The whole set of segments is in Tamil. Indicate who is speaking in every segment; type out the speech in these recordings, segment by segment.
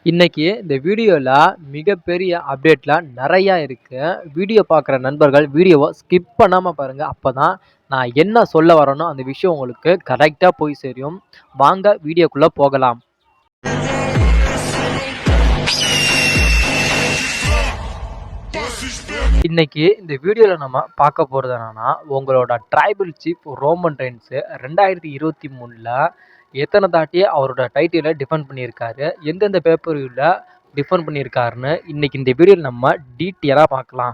Speaker 1: இன்னைக்கு இந்த வீடியோல மிகப்பெரிய அப்டேட்லாம் நெறையா இருக்கு. வீடியோ பார்க்குற நண்பர்கள் வீடியோவ ஸ்கிப் பண்ணாம பாருங்க. அப்பதான் நான் என்ன சொல்ல வரேனோ அந்த விஷயம் உங்களுக்கு கரெக்ட்டா போய் சேரும். வாங்க வீடியோக்குள்ள போகலாம். இன்னைக்கு இந்த வீடியோல நம்ம பார்க்க போறது என்னன்னா, உங்களோட ட்ரைபல் சீஃப் ரோமன் ரெயின்ஸ் 2023ல எத்தன தாட்டி அவரோட டைட்டில டிஃபெண்ட் பண்ணியிருக்காரு, எந்தெந்த பேப்பர் வியூல டிஃபெண்ட் பண்ணியிருக்காருன்னு இன்னைக்கு இந்த வீடியோல நம்ம டீட்டெயிலா பார்க்கலாம்.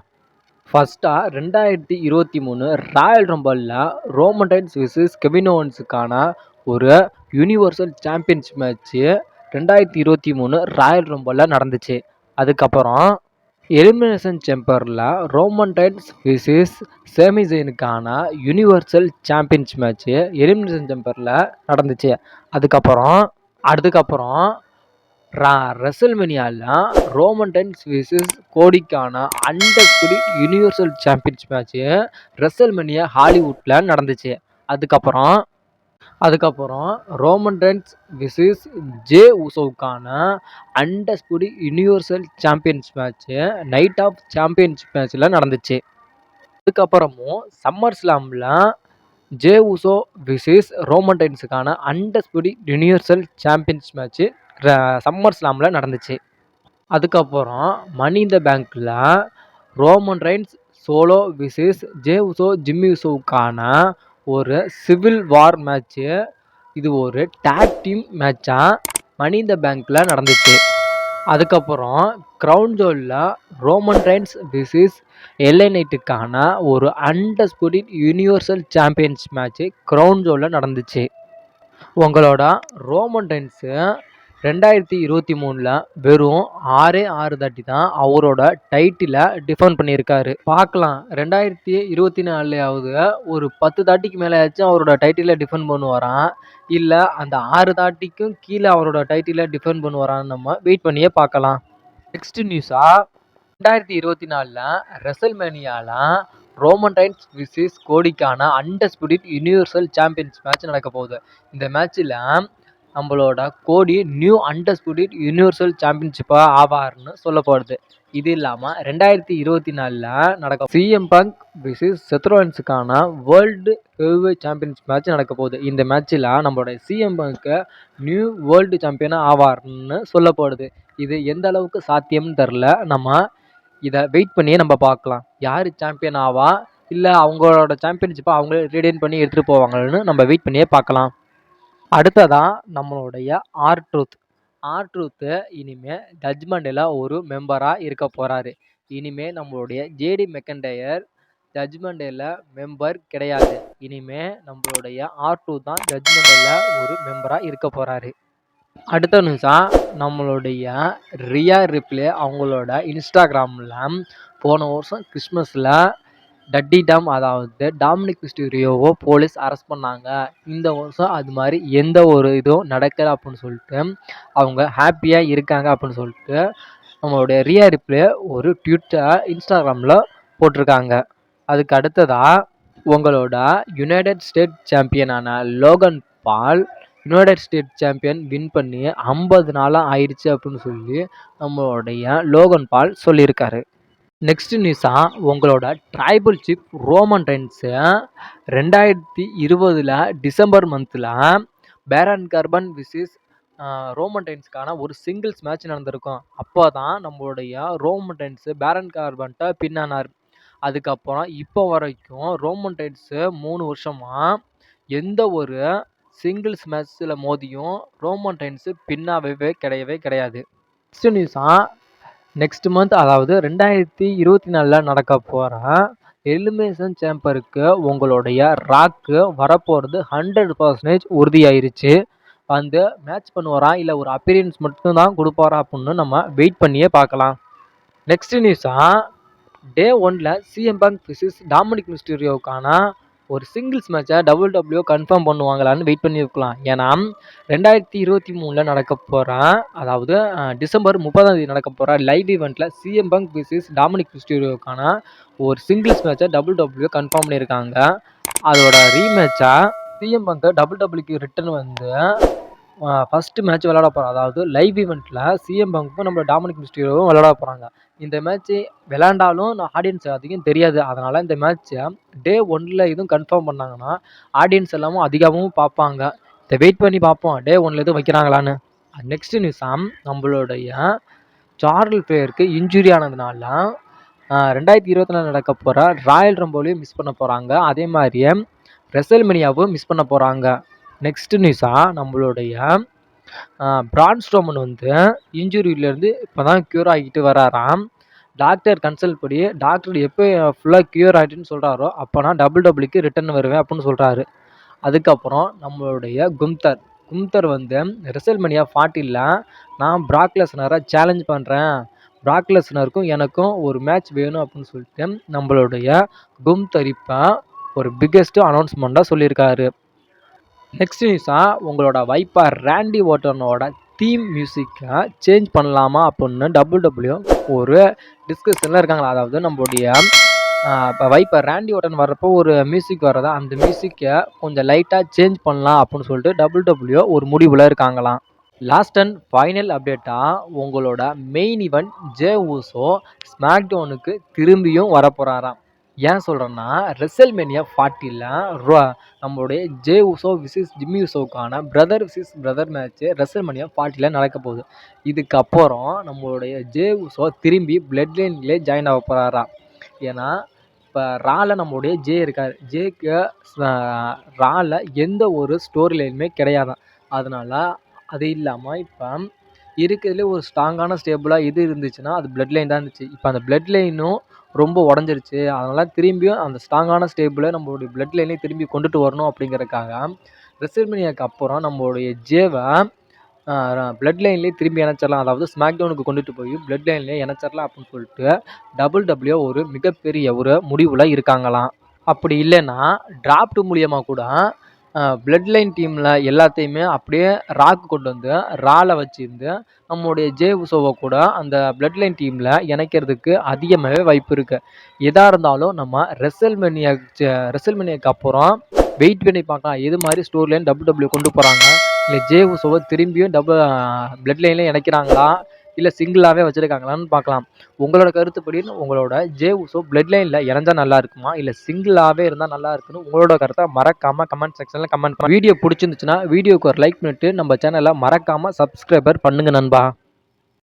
Speaker 1: ஃபர்ஸ்ட்டா 2023 ராயல் ரம்பிள்ல ரோமன் ரெயின்ஸ் விசஸ் கெவின் ஓவன்ஸுக்கான ஒரு யுனிவர்சல் சாம்பியன்ஷிப் மேட்ச் 2023 ராயல் ரம்பிள்ல நடந்துச்சு. அதுக்கப்புறம் எலிமினேஷன் சேம்பர்ல ரோமன் ரெயின்ஸ் விசஸ் சேமி ஜெயினுக்கான யுனிவர்சல் சாம்பியன்ஷிப் மேட்ச் எலிமினேஷன் சேம்பர்ல நடந்துச்சு. அதுக்கப்புறம் ரெசல்மேனியால ரோமன் ரெயின்ஸ் விசஸ் கோடிக்கான undisputed universal championship match WrestleMania ஹாலிவுட்ல நடந்துச்சு. அதுக்கப்புறம் ரோமன் ரெயின்ஸ் விசஸ் ஜே உசோவுக்கான undisputed universal championship match night of championship மேட்ச்ல நடந்துச்சு. அதுக்கப்புறமும் சம்மர் ஸ்லாம்ல Jey Uso versus Roman ரெயின்ஸுக்கான undisputed universal championship match summer ஸ்லாம்ல நடந்துச்சு. அதுக்கப்புறம் மனி இன் த பேங்க்ல Roman Reigns solo versus Jey Uso Jimmy உசோவுக்கான ஒரு சிவில் வார் மேட்ச், இது ஒரு டாக் டீம் மேட்சா மனி இன் த பேங்க்ல நடந்துச்சு. அதுக்கப்புறம் கிரவுன் ஜுவல்ல ரோமன் ரெயின்ஸ் விசஸ் எல்ஏ நைட்டுக்கான ஒரு undisputed universal championship match crown ஜுவல்ல நடந்துச்சு. உங்களோட ரோமன் ரெயின்ஸ் 2023ல வெறும் 6 தாட்டி தான் அவரோட டைட்டில டிஃபெண்ட் பண்ணியிருக்காரு. பார்க்கலாம் 2024லயாவது ஒரு 10 தாட்டிக்கு மேலேயாச்சும் அவரோட டைட்டில டிஃபெண்ட் பண்ணுவாராம், இல்லை அந்த 6 தாட்டிக்கும் கீழே அவரோட டைட்டில டிஃபெண்ட் பண்ணுவாரான்னு நம்ம வெயிட் பண்ணியே பார்க்கலாம். நெக்ஸ்ட் நியூஸா 2024ல ரெசல்மேனியால ரோமன் ரெயின்ஸ் விசஸ் கோடிக்கான அன்டிஸ்பியூட்டட் யுனிவர்சல் சாம்பியன்ஷிப் மேட்ச் நடக்க போகுது. இந்த மேட்ச்ல நம்மளோட கோடி நியூ அன்டிஸ்பியூட்டட் யுனிவர்சல் சாம்பியன்ஷிப்பா ஆவார்னு சொல்லப்படுது. இது இல்லாம 2024ல நடக்க சிஎம் பங்க் விசஸ் செத் ரோலின்ஸுக்கான வேர்ல்டு ஹெவிவெயிட் சாம்பியன்ஷிப் மேட்ச் நடக்க போகுது. இந்த மேட்ச்ல நம்மளோட சிஎம் பங்க் நியூ வேர்ல்டு சாம்பியனா ஆவார்னு சொல்லப்படுது. இது எந்த அளவுக்கு சாத்தியம்னு தெரில. நம்ம இதை வெயிட் பண்ணியே நம்ம பார்க்கலாம். யார் சாம்பியன் ஆவா, இல்லை அவங்களோட சாம்பியன்ஷிப்பை அவங்களே ரீடைன் பண்ணி எடுத்துகிட்டு போவாங்கன்னு நம்ம வெயிட் பண்ணியே பார்க்கலாம். அடுத்ததான் நம்மளுடைய ஆர்-ட்ரூத் இனிமே ஜட்ஜ்மெண்ட்டில் ஒரு மெம்பராக இருக்க போகிறாரு. இனிமே நம்மளுடைய ஜேடி மெக்கன்டையர் ஜட்ஜ்மெண்ட்டில் மெம்பர் கிடையாது. இனிமே நம்மளுடைய ஆர்-ட்ரூத் தான் ஜட்ஜ்மெண்ட்டில் ஒரு மெம்பராக இருக்க போகிறாரு. அடுத்த நியூஸாக நம்மளுடைய ரியா ரிப்ளே அவங்களோட இன்ஸ்டாகிராமில் போன வருஷம் கிறிஸ்மஸில் டட்டி டாம், அதாவது டாமினிக் மிஸ்டீரியோவை போலீஸ் அரெஸ்ட் பண்ணாங்க. இந்த வருஷம் அது மாதிரி எந்த ஒரு இதுவும் நடக்கலை அப்படின்னு சொல்லிட்டு அவங்க ஹாப்பியாக இருக்காங்க அப்படின்னு சொல்லிட்டு நம்மளுடைய ரியா ரிப்ளே ஒரு ட்விட்டரை இன்ஸ்டாகிராமில் போட்டிருக்காங்க. அதுக்கு அடுத்ததாக உங்களோட யுனைடெட் ஸ்டேட் சாம்பியனான லோகன் பால் யுனைடெட் ஸ்டேட் சாம்பியன் வின் பண்ணி 50 நாளாக ஆயிடுச்சு அப்படின்னு சொல்லி நம்மளுடைய லோகன் பால் சொல்லியிருக்காரு. நெக்ஸ்ட் நியூஸாக உங்களோட tribal chief Roman Reigns 2020 December மந்தில் பேரன் கார்பன் விசஸ் ரோமன் ரெயின்ஸ்க்கான ஒரு சிங்கிள்ஸ் மேட்ச் நடந்திருக்கும். அப்போ தான் நம்மளுடைய ரோமன் ரெயின்ஸு பேரன் கார்பன்ட்ட பின்னானார். அதுக்கப்புறம் இப்போ வரைக்கும் ரோமன் ரெயின்ஸு 3 வருஷமாக எந்த ஒரு சிங்கிள்ஸ் மேட்ச்சில் மோதியும் ரோமன் ரெயின்ஸு பின்னாவே கிடையாது. நெக்ஸ்ட் நியூஸாக நெக்ஸ்ட் மந்த், அதாவது 2024ல் நடக்க போகிற எலிமினேஷன் சேம்பருக்கு உங்களுடைய ராக்கு வரப்போகிறது 100% உறுதியாயிருச்சு. வந்து மேட்ச் பண்ணுவாரா, இல்லை ஒரு அப்பியரன்ஸ் மட்டும்தான் கொடுப்பாரா அப்படின்னு நம்ம வெயிட் பண்ணியே பார்க்கலாம். நெக்ஸ்ட் நியூஸாக டே 1ல் சிஎம் பங்க் விசஸ் டாமினிக் மிஸ்டீரியோவுக்கான ஒரு சிங்கிள்ஸ் மேட்சை WWE கன்ஃபார்ம் பண்ணுவாங்களான்னு வெயிட் பண்ணி இருக்கலாம். ஏன்னா 2023ல் நடக்க போகிற, அதாவது டிசம்பர் 30 நடக்க போகிற லைவ் ஈவெண்ட்டில் சிஎம் பங்க் விசஸ் டாமினிக் மிஸ்டீரியோவுக்கான ஒரு சிங்கிள்ஸ் மேட்சை WWE கன்ஃபார்ம் பண்ணியிருக்காங்க. அதோட ரீமேட்சாக சிஎம் பங்க் WWEக்கு ரிட்டர்ன் வந்து ஃபர்ஸ்ட்டு மேட்ச் விளையாட போறோம். அதாவது லைவ் ஈவென்ட்ல சிஎம் பங்க்கும் நம்ம டாமினிக் மிஸ்டீரியோவும் விளையாட போறாங்க. இந்த மேட்ச்சு விளையாண்டாலும் ஆடியன்ஸ் அதிகம் தெரியாது. அதனால இந்த மேட்ச்ச டே 1ல எதுவும் கன்ஃபார்ம் பண்ணாங்கன்னா, ஆடியன்ஸ் எல்லாமும் அதிகமாவும் பார்ப்பாங்க. இத வெயிட் பண்ணி பார்ப்போம். டே 1ல எதுவும் வைக்கிறாங்களான்னு. நெக்ஸ்ட் நியூஸா நம்மளுடைய சார்லஸ் பிளேயருக்கு இன்ஜூரி ஆனதுனால 2024 நடக்க போற ராயல் ரம்பிளையும் மிஸ் பண்ண போறாங்க. அதே மாதிரியே ரெசல்மேனியாவும் மிஸ் பண்ண போறாங்க. நெக்ஸ்ட் நியூஸா நம்மளுடைய பிரான் ஸ்ட்ரோமன் வந்து இன்ஜூரியிலேருந்து இப்போ தான் க்யூர் ஆகிட்டு வராராம். டாக்டர் கன்சல்ட் படி டாக்டர் எப்போ ஃபுல்லாக க்யூர் ஆகிட்டுன்னு சொல்கிறாரோ அப்போ நான் டபிள்யூக்கு ரிட்டர்ன் வருவேன் அப்படின்னு சொல்கிறாரு. அதுக்கப்புறம் நம்மளுடைய கும்தர் வந்து ரெசல்மேனியா 40ல் நான் பிராக் லெஸ்னரை சேலஞ்ச் பண்ணுறேன், பிராக் லெஸ்னருக்கும் எனக்கும் ஒரு மேட்ச் வேணும் அப்படின்னு சொல்லிட்டு நம்மளுடைய கும்தர் இப்போ ஒரு பிக்கெஸ்ட் அனௌன்ஸ்மெண்ட்டாக சொல்லியிருக்காரு. நெக்ஸ்ட் நியூஸாக உங்களோட வைப்பர் ரேண்டி ஓர்டனோட தீம் மியூசிக்கை சேஞ்ச் பண்ணலாமா அப்படின்னு டபிள்யூ ஒரு டிஸ்கஷனில் இருக்காங்களா. அதாவது நம்மளுடைய இப்போ வைப்பர் ரேண்டி ஓர்டன் வர்றப்போ ஒரு மியூசிக் வர்றதா, அந்த மியூசிக்கை கொஞ்சம் லைட்டாக சேஞ்ச் பண்ணலாம் அப்படின்னு சொல்லிட்டு டபிள்யூ ஒரு முடிவில் இருக்காங்களாம். லாஸ்ட் அண்ட் ஃபைனல் அப்டேட்டாக உங்களோட மெயின் ஈவெண்ட் ஜே ஊசோ ஸ்மாக்டவுனுக்கு திரும்பியும் வரப்போகிறாராம். ஏன் சொல்கிறேன்னா ரெசல்மேனியா 40ல் நம்மளுடைய J Uso விசிஸ் Jimmy ஊசோவுக்கான brother விசிஸ் brother match WrestleMania 40ல் நடக்க போகுது. இதுக்கப்புறம் நம்மளுடைய ஜே ஊசோ திரும்பி பிளட் லைன்லேயே ஜாயின் ஆக போகிறாராம். ஏன்னா இப்போ ரால நம்மளுடைய ஜே இருக்கார். ஜேக்கு ரால எந்த ஒரு ஸ்டோரி லைனுமே கிடையாதான். அதனால அது இல்லாமல் இப்போ இருக்கிறதுலே ஒரு ஸ்ட்ராங்கான ஸ்டேபிளாக இது இருந்துச்சுன்னா அது பிளட் லைன் தான் இருந்துச்சு. இப்போ அந்த பிளட் லைனும் ரொம்ப உடஞ்சிருச்சு. அதனால் திரும்பியும் அந்த ஸ்ட்ராங்கான ஸ்டேபிளை நம்மளுடைய பிளட் லைனே திரும்பி கொண்டுட்டு வரணும் அப்படிங்கிறதுக்காக ரெசல்மேனியாவுக்கு அப்புறம் நம்மளுடைய ஜேவை பிளட் லைன்லேயே திரும்பி இணைச்சிடலாம், அதாவது ஸ்மாக்டவுனுக்கு கொண்டுட்டு போய் பிளட் லைன்லேயே இணைச்சிடலாம் அப்படின்னு சொல்லிட்டு டபிள்யூ ஒரு மிகப்பெரிய ஒரு முடிவில் இருக்காங்களாம். அப்படி இல்லைன்னா டிராஃப்ட் மூலியமாக கூட பிளட் லைன் டீமில் எல்லாத்தையுமே அப்படியே ராக்கு கொண்டு வந்து ரால வச்சுருந்து நம்மளுடைய ஜே உசோவை கூட அந்த பிளட் லைன் டீமில் இணைக்கிறதுக்கு அதிகமாகவே வாய்ப்பு இருக்குது. எதாக இருந்தாலும் நம்ம ரெசல்மேனியாக்கு அப்புறம் வெயிட் பண்ணி பார்க்கலாம் எது மாதிரி ஸ்டோரி லைன் டபிள்யூ கொண்டு போகிறாங்க. இல்லை ஜே உசோவை திரும்பியும் பிளட் லைனில் இணைக்கிறாங்களா, இல்லை சிங்கிளாகவே வச்சுருக்காங்களான்னு பார்க்கலாம். உங்களோட கருத்துப்படி உங்களோட ஜே உசோ பிளட் லைனில் இறந்தா நல்லா இருக்குமா, இல்லை சிங்கிளாகவே இருந்தால் நல்லா இருக்குன்னு உங்களோட கருத்தை மறக்காமல் கமெண்ட் செக்ஷனில் கமெண்ட் பண்ணி வீடியோ பிடிச்சிருந்துச்சுன்னா வீடியோக்கு ஒரு லைக் பண்ணிட்டு நம்ம சேனலை மறக்காமல் சப்ஸ்கிரைபர் பண்ணுங்க நண்பா.